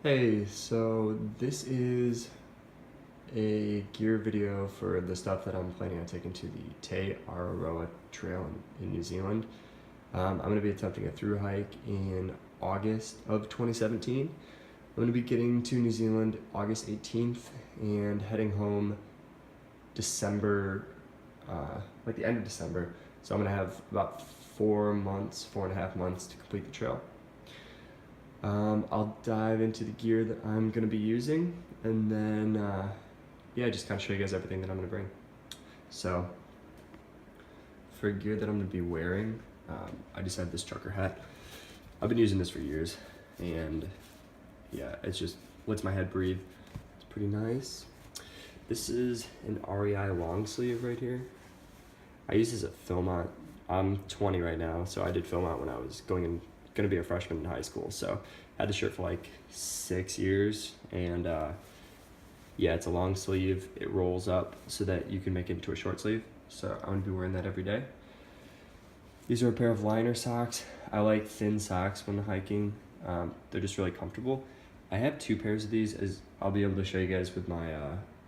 Hey, so this is a gear video for the stuff that I'm planning on taking to the Te Araroa Trail in New Zealand. I'm going to be attempting a through hike in August of 2017. I'm going to be getting to New Zealand August 18th and heading home December, like the end of December. So I'm going to have about 4.5 months to complete the trail. I'll dive into the gear that I'm going to be using, and then yeah, just kind of show you guys everything that I'm going to bring. So for gear that I'm going to be wearing, I just have this trucker hat. I've been using this for years, and yeah, it's just lets my head breathe. It's pretty nice. This is an REI long sleeve right here. I use this at Philmont. I'm 20 right now, so I did Philmont when I was going to be a freshman in high school. So I had the shirt for like 6 years, and yeah, it's a long sleeve. It rolls up so that you can make it into a short sleeve. So I'm gonna be wearing that every day. These are a pair of liner socks. I like thin socks when hiking. They're just really comfortable. I have 2 pairs of these, as I'll be able to show you guys with my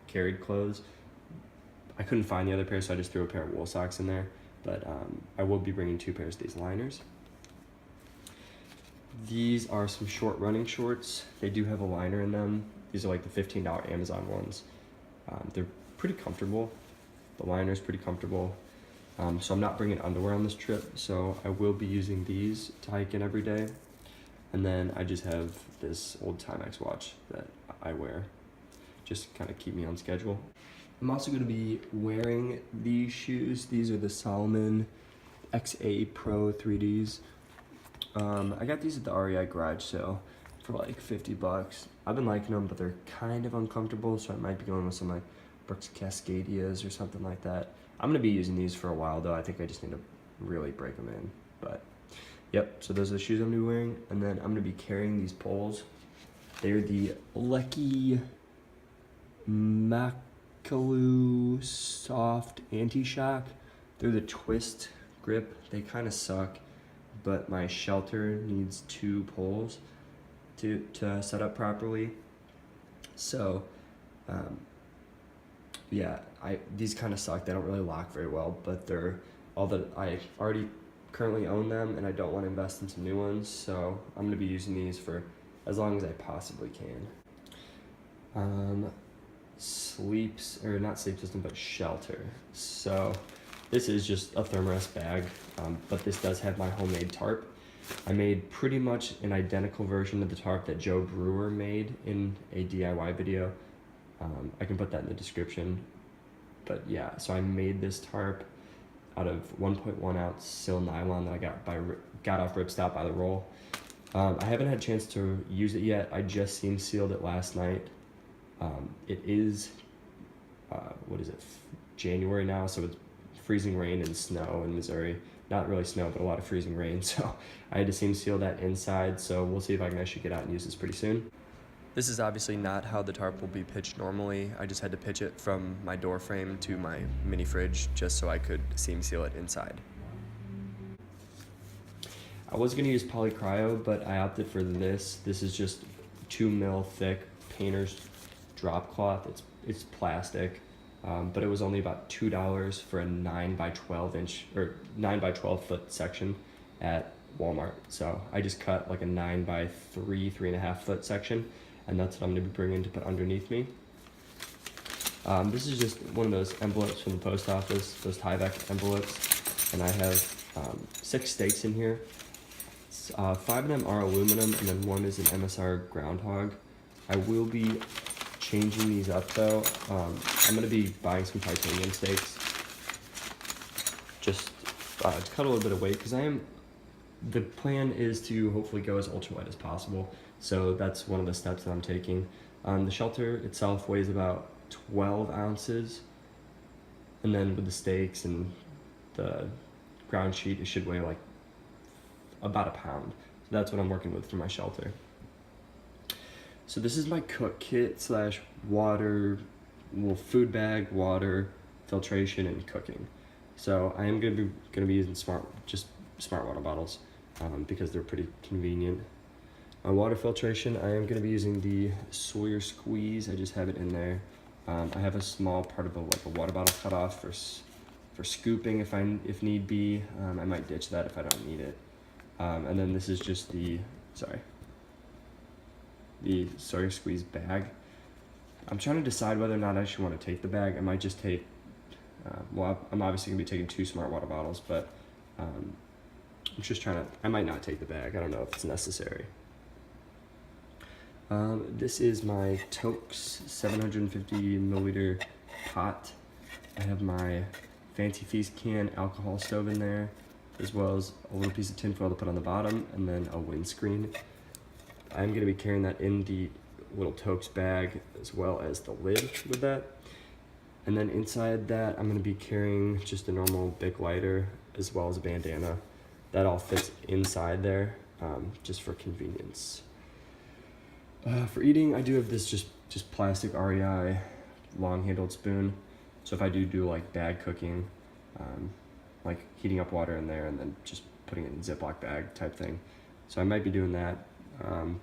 carried clothes. I couldn't find the other pair, so I just threw a pair of wool socks in there. But I will be bringing 2 pairs of these liners. These are some short running shorts. They do have a liner in them. These are like the $15 Amazon ones. They're pretty comfortable. The liner's pretty comfortable. So I'm not bringing underwear on this trip, so I will be using these to hike in every day. And then I just have this old Timex watch that I wear, just kind of keep me on schedule. I'm also going to be wearing these shoes. These are the Salomon XA Pro 3Ds. I got these at the REI garage sale for like 50 bucks. I've been liking them, but they're kind of uncomfortable, so I might be going with some like Brooks Cascadias or something like that. I'm gonna be using these for a while though. I think I just need to really break them in. But yep, so those are the shoes I'm gonna be wearing, and then I'm gonna be carrying these poles. They're the Lecky Makalu Soft Anti-Shock. They're the twist grip. They kind of suck, but my shelter needs 2 poles to set up properly. So yeah, these kind of suck. They don't really lock very well, but they're all that I already currently own them, and I don't want to invest in some new ones, so I'm going to be using these for as long as I possibly can. Not sleep system, but shelter. So this is just a thermarest bag, but this does have my homemade tarp. I made pretty much an identical version of the tarp that Joe Brewer made in a DIY video. I can put that in the description. But yeah, so I made this tarp out of 1.1 ounce sil nylon that I got off Ripstop by the roll. I haven't had a chance to use it yet. I just seam sealed it last night. It is, January now, so it's freezing rain and snow in Missouri. Not really snow, but a lot of freezing rain, so I had to seam seal that inside, so we'll see if I can actually get out and use this pretty soon. This is obviously not how the tarp will be pitched normally. I just had to pitch it from my door frame to my mini fridge just so I could seam seal it inside. I was gonna use polycryo, but I opted for this. This is just 2 mil thick painter's drop cloth. It's plastic, but it was only about $2 for a 9 by 12 inch or 9 by 12 foot section at Walmart. So I just cut like a 9 by 3.5 foot section, and that's what I'm gonna be bringing to put underneath me. This is just one of those envelopes from the post office, those Tyvek envelopes, and I have 6 stakes in here. 5 of them are aluminum, and then 1 is an MSR groundhog. I will be changing these up though. I'm gonna be buying some titanium stakes just to cut a little bit of weight, because the plan is to hopefully go as ultra light as possible. So that's one of the steps that I'm taking. The shelter itself weighs about 12 ounces, and then with the stakes and the ground sheet, it should weigh like about a pound. So that's what I'm working with for my shelter. So this is my cook kit / water, food bag, water, filtration, and cooking. So I am gonna be using smart water bottles because they're pretty convenient. On water filtration, I am going to be using the Sawyer Squeeze. I just have it in there. I have a small part of a water bottle cut off for scooping if need be. I might ditch that if I don't need it. And then this is just the Sawyer Squeeze bag. I'm trying to decide whether or not I should want to take the bag. I might just take, well, I'm obviously going to be taking 2 smart water bottles, but I'm just trying to, I might not take the bag. I don't know if it's necessary. This is my Tokes 750 milliliter pot. I have my Fancy Feast can alcohol stove in there, as well as a little piece of tinfoil to put on the bottom, and then a windscreen. I'm going to be carrying that in the little Tokes bag, as well as the lid with that. And then inside that, I'm going to be carrying just a normal Bic lighter, as well as a bandana. That all fits inside there, just for convenience. For eating, I do have this just plastic REI long-handled spoon. So if I do like bag cooking, like heating up water in there and then just putting it in a Ziploc bag type thing. So I might be doing that. I'm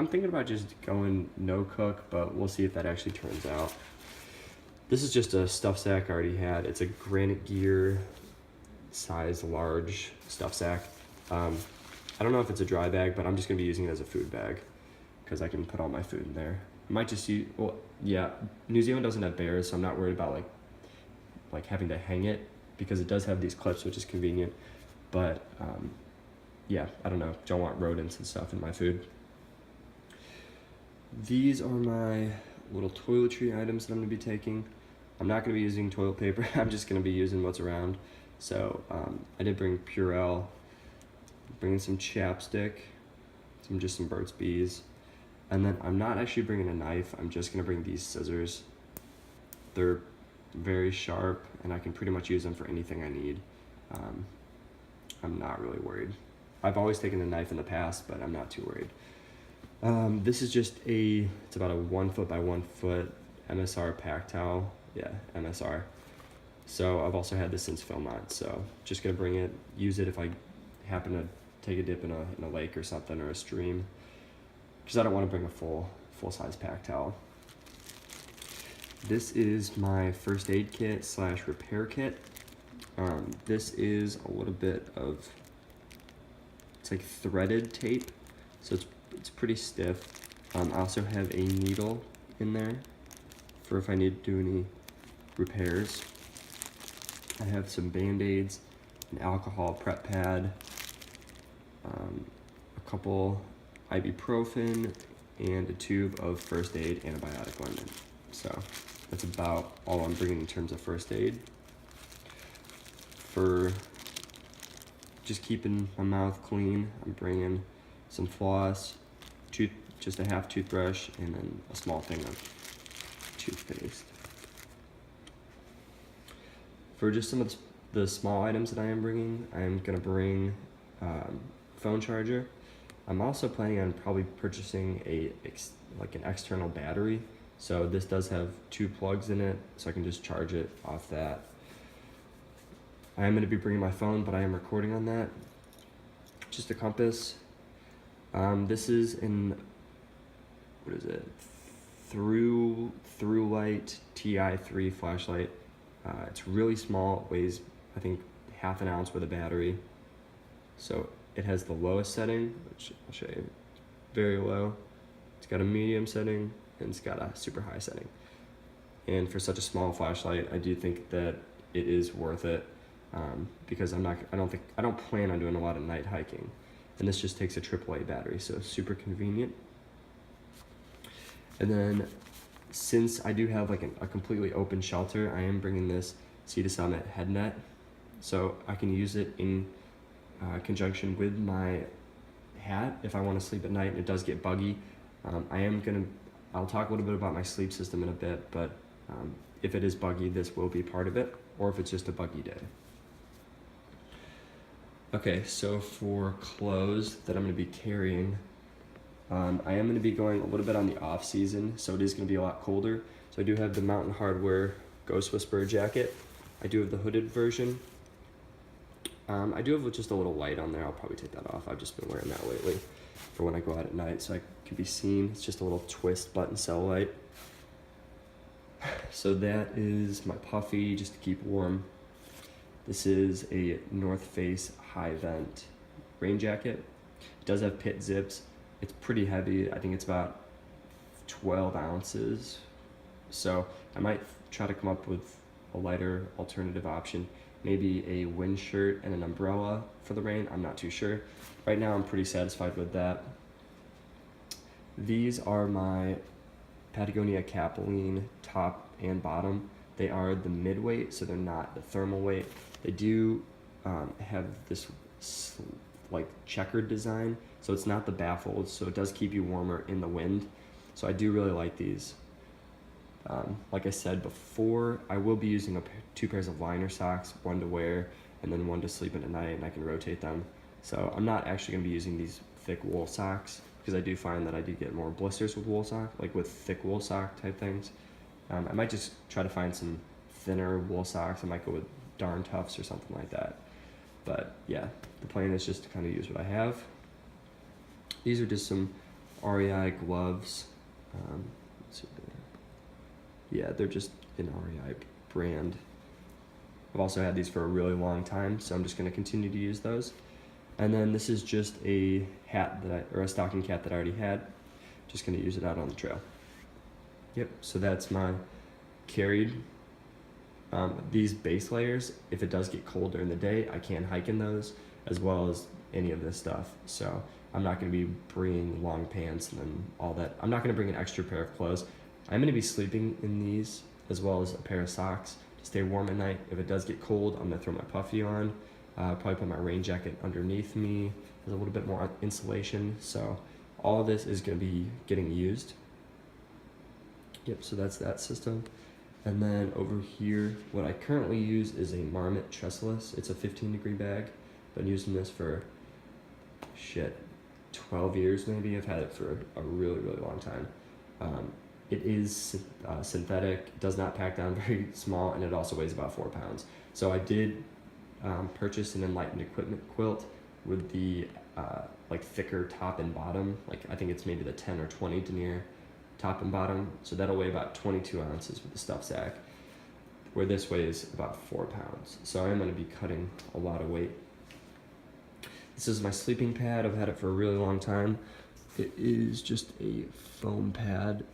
thinking about just going no cook, but we'll see if that actually turns out. This is just a stuff sack I already had. It's a Granite Gear size large stuff sack. I don't know if it's a dry bag, but I'm just gonna be using it as a food bag because I can put all my food in there. I might just use, well, yeah, New Zealand doesn't have bears, so I'm not worried about like having to hang it because it does have these clips, which is convenient. But yeah, I don't know, don't want rodents and stuff in my food. These are my little toiletry items that I'm gonna be taking. I'm not gonna be using toilet paper, I'm just gonna be using what's around. So I did bring Purell, bringing some chapstick, some Burt's Bees, and then I'm not actually bringing a knife, I'm just gonna bring these scissors. They're very sharp and I can pretty much use them for anything I need. I'm not really worried. I've always taken a knife in the past, but I'm not too worried. This is just it's about a 1 foot by 1 foot MSR pack towel. Yeah, MSR. So I've also had this since Philmont, so just gonna bring it, use it if I happen to take a dip in a lake or something, or a stream, because I don't want to bring a full-size pack towel. This is my first aid kit / repair kit. This is a little bit of, it's like threaded tape, so it's pretty stiff. I also have a needle in there for if I need to do any repairs. I have some Band-Aids, an alcohol prep pad, a couple ibuprofen, and a tube of first aid antibiotic ointment. So that's about all I'm bringing in terms of first aid. For just keeping my mouth clean, I'm bringing some floss, just a half toothbrush, and then a small thing of toothpaste. For just some of the small items that I am bringing, I'm gonna bring phone charger. I'm also planning on probably purchasing an external battery. So this does have 2 plugs in it, so I can just charge it off that. I am gonna be bringing my phone, but I am recording on that. Just a compass. This is what is it? Through Light TI3 flashlight. It's really small, it weighs, I think, ½ an ounce with a battery. So it has the lowest setting, which I'll show you, very low. It's got a medium setting, and it's got a super high setting. And for such a small flashlight, I do think that it is worth it, because I don't plan on doing a lot of night hiking. And this just takes a AAA battery, so super convenient. And then, since I do have like a completely open shelter, I am bringing this Sea to Summit head net, so I can use it in conjunction with my hat if I want to sleep at night and it does get buggy. I'll talk a little bit about my sleep system in a bit, but if it is buggy, this will be part of it, or if it's just a buggy day. Okay, so for clothes that I'm going to be carrying, I am going to be going a little bit on the off season, so it is going to be a lot colder. So I do have the Mountain Hardwear Ghost Whisperer jacket. I do have the hooded version. I do have just a little light on there. I'll probably take that off. I've just been wearing that lately. for when I go out at night so I can be seen. It's just a little twist button cell light. So that is my puffy, just to keep warm. This is a North Face high vent rain jacket. It does have pit zips. It's pretty heavy. I think it's about 12 ounces. So I might try to come up with a lighter alternative option. Maybe a wind shirt and an umbrella for the rain. I'm not too sure. Right now I'm pretty satisfied with that. These are my Patagonia Capilene top and bottom. They are the mid-weight, so they're not the thermal weight. They do have this like checkered design, so it's not the baffles, so it does keep you warmer in the wind. So I do really like these. Like I said before, I will be using two pairs of liner socks, one to wear and then one to sleep in at night, and I can rotate them. So I'm not actually going to be using these thick wool socks because I do find that I do get more blisters with wool sock, like with thick wool sock type things. I might just try to find some thinner wool socks. I might go with Darn Toughs or something like that. But yeah, the plan is just to kind of use what I have. These are just some Rei Gloves. Let's see there. Yeah, they're just an Rei brand. I've also had these for a really long time, so I'm just going to continue to use those. And then this is just a hat or a stocking cap that I already had. Just going to use it out on the trail. Yep, so that's my carried. These base layers, if it does get cold during the day, I can hike in those as well as any of this stuff. So I'm not going to be bringing long pants and then all that. I'm not going to bring an extra pair of clothes. I'm going to be sleeping in these as well as a pair of socks to stay warm at night. If it does get cold, I'm going to throw my puffy on, probably put my rain jacket underneath me. There's a little bit more insulation. So all of this is going to be getting used. Yep, so that's that system. And then over here, what I currently use is a Marmot trestless. It's a 15-degree bag. Been using this for, 12 years maybe. I've had it for a really, really long time. It is synthetic, it does not pack down very small, and it also weighs about 4 pounds. So I did purchase an Enlightened Equipment quilt with the like thicker top and bottom. Like I think it's maybe the 10 or 20 denier top and bottom. So that'll weigh about 22 ounces with the stuff sack, where this weighs about 4 pounds. So I am going to be cutting a lot of weight. This is my sleeping pad. I've had it for a really long time. It is just a foam pad.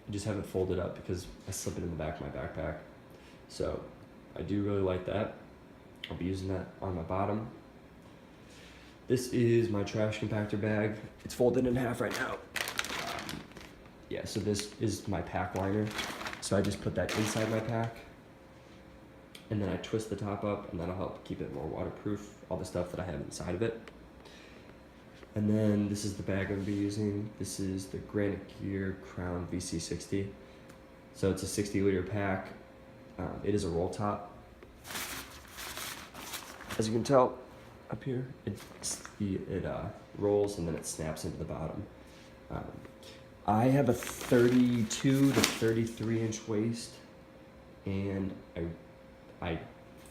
I just have it folded up because I slip it in the back of my backpack. So I do really like that. I'll be using that on my bottom. This is my trash compactor bag. It's folded in half right now. Yeah, so this is my pack liner. So I just put that inside my pack, and then I twist the top up, and that'll help keep it more waterproof, all the stuff that I have inside of it. And then this is the bag I'm going to be using. This is the Granite Gear Crown VC60. So it's a 60-liter pack. It is a roll top. As you can tell up here, it rolls and then it snaps into the bottom. I have a 32 to 33 inch waist, and I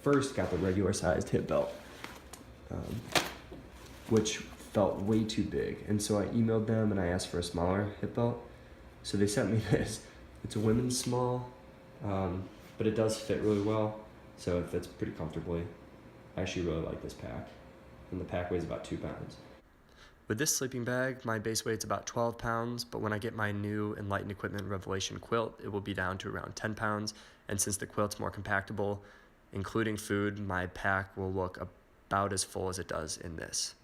first got the regular sized hip belt, which felt way too big, and so I emailed them and I asked for a smaller hip belt. So they sent me this. It's a women's small, but it does fit really well, so it fits pretty comfortably. I actually really like this pack, and the pack weighs about 2 pounds. With this sleeping bag, my base weight's about 12 pounds, but when I get my new Enlightened Equipment Revelation quilt, it will be down to around 10 pounds, and since the quilt's more compactable, including food, my pack will look about as full as it does in this.